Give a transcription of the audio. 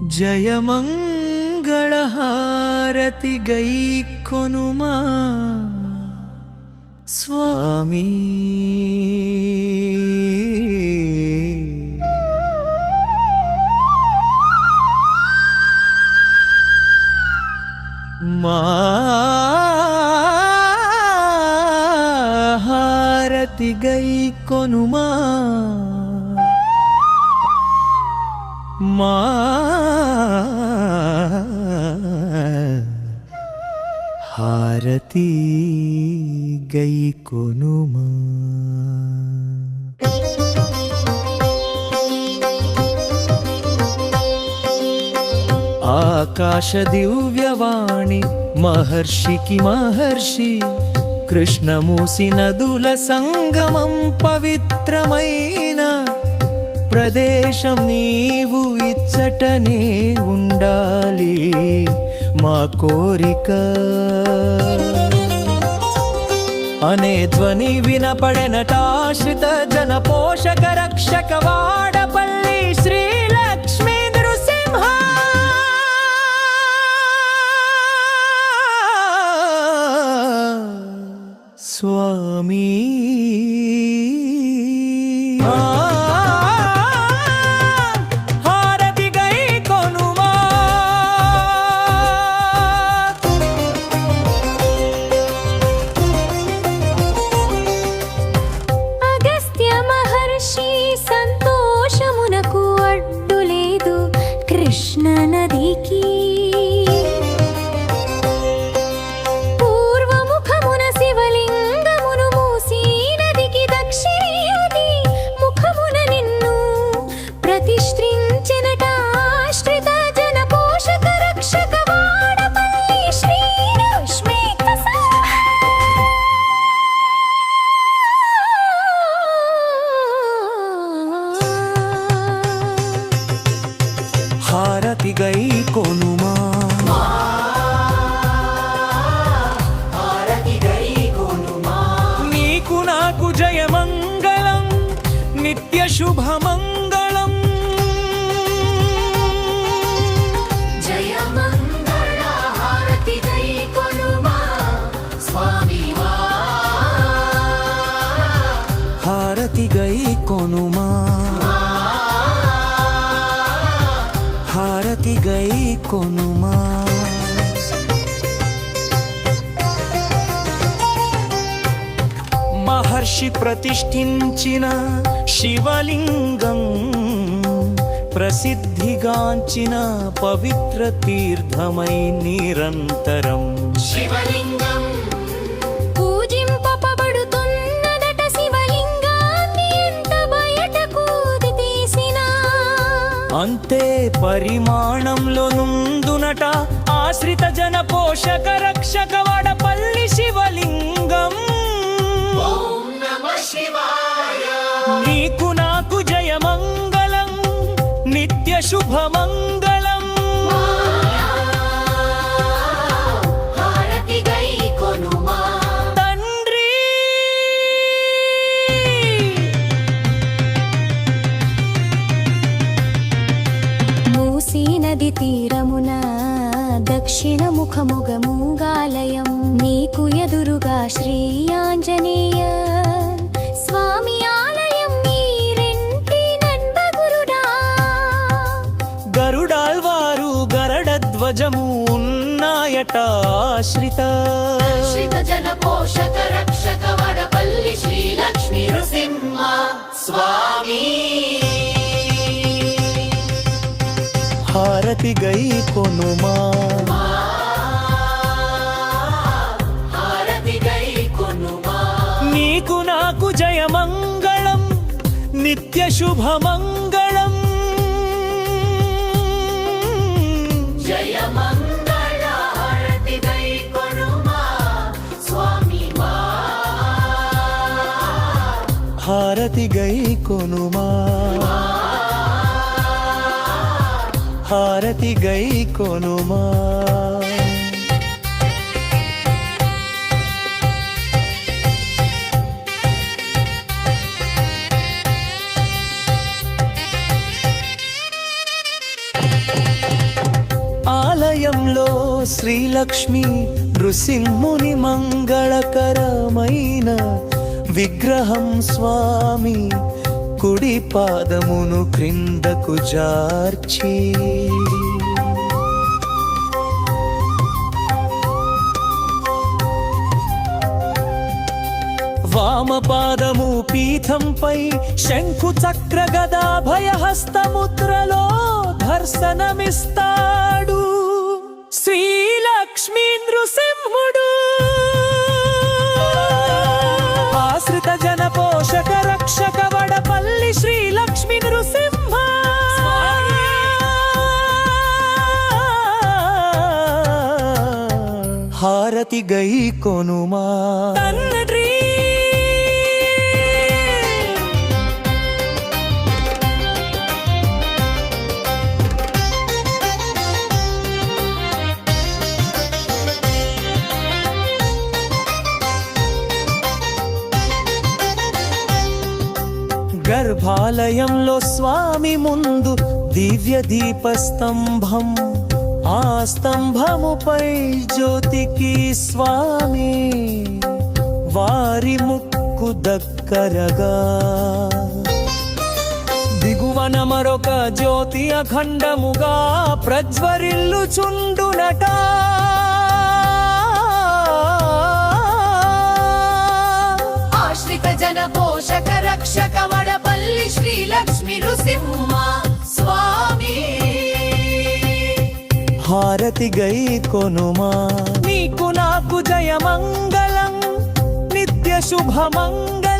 జయమంగళహారతి గైకొనుమా స్వామి మా హారతి గైకొనుమా మా హారతి గైకొనుమా. ఆకాశ దివ్యవాణి మహర్షికి మహర్షి కృష్ణమూసి నదుల సంగమం పవిత్రమైన ప్రదేశం నీవు ఇచ్చటనే ఉండాలి మా కోరిక అనే ధ్వని వినపడెనట. ఆశ్రిత జన పోషక రక్షక వాడపల్లి శ్రీ లక్ష్మీ నృసింహ స్వామి. కృష్ణ నదికి పూర్వముఖమున శివలింగమును మూసీ నదికి దక్షిణేయుని ముఖమున నిన్ను ప్రతిష్ఠించెనట. ఆశ్రిత జన పోషక రక్షక వాడపల్లి శ్రీ లక్ష్మీ హారతి గైకొనుమా నీకు నాకు జయమంగళం నిత్య శుభమంగళం. జయమంగళ హారతి గైకొనుమా స్వామి. హారతి గైకొనుమా హారతి గైకొనుమా. మహర్షి ప్రతిష్ఠించిన శివలింగం ప్రసిద్ధిగాంచిన పవిత్ర తీర్థమై నిరంతరం శివలింగం పూజింపబడుతున్నదట. శివలింగాన్ని ఎంత బయటకు తీసినా అంతే పరిమాణంలో నుందునట. ఆశ్రిత జన పోషక రక్షక వాడపల్లి శివలింగం. నీకు నాకు జయమంగళం నిత్య శుభమంగళం. హారతి గైకొనుమా తండ్రి. మూసీ నది తీరమున దక్షిణ ముఖముగ మూగాలయం నీకు ఎదురుగా శ్రీ ఆంజనేయ స్వామి ఆలయం. ఈ రెంటి నన్బగురుడా గరుడాల్వారు గరడ ధ్వజము ఉన్నాయట. ఆశ్రిత జన పోషక రక్షక వడపల్లి శ్రీ లక్ష్మీ నృసింహ స్వామి. హారతి గైకొనుమా హారతి గైకొనుమా నీకు నాకు జయమంగళం నిత్య శుభమంగళం. జయమంగళ హారతి గైకొనుమా స్వామి. హారతి గైకొనుమా హారతి గైకొనుమా. గర్భాలయంలో శ్రీలక్ష్మి నృసింహుని మంగళకరమైన విగ్రహం స్వామి కుడి పాదమును క్రిందకు జార్చి వామపాదము పీఠంపై శంఖు చక్ర గదా భయహస్తముద్రలో దర్శనమిస్తాడు శ్రీలక్ష్మీ నృసింహుడు ఆశ్రిత జన పోషక రక్షక వడపల్లి శ్రీలక్ష్మీ నృసింహ హారతి గై కొనుమా తండ్రి గర్భాలయంలో స్వామి ముందు దివ్య దీపస్తంభం ఆ స్తంభముపై జ్యోతికి స్వామి వారి ముక్కు దగ్గరగా దిగువన మరొక జ్యోతి అఖండముగా ప్రజ్వరిల్లుచుండునట ఆశ్రిత జన పోషక రక్షక వడపల్లి శ్రీలక్ష్మి నృసింహ స్వామి హారతి గై కొనుమా నీకు నాకు జయమంగళం నిత్య శుభమంగళం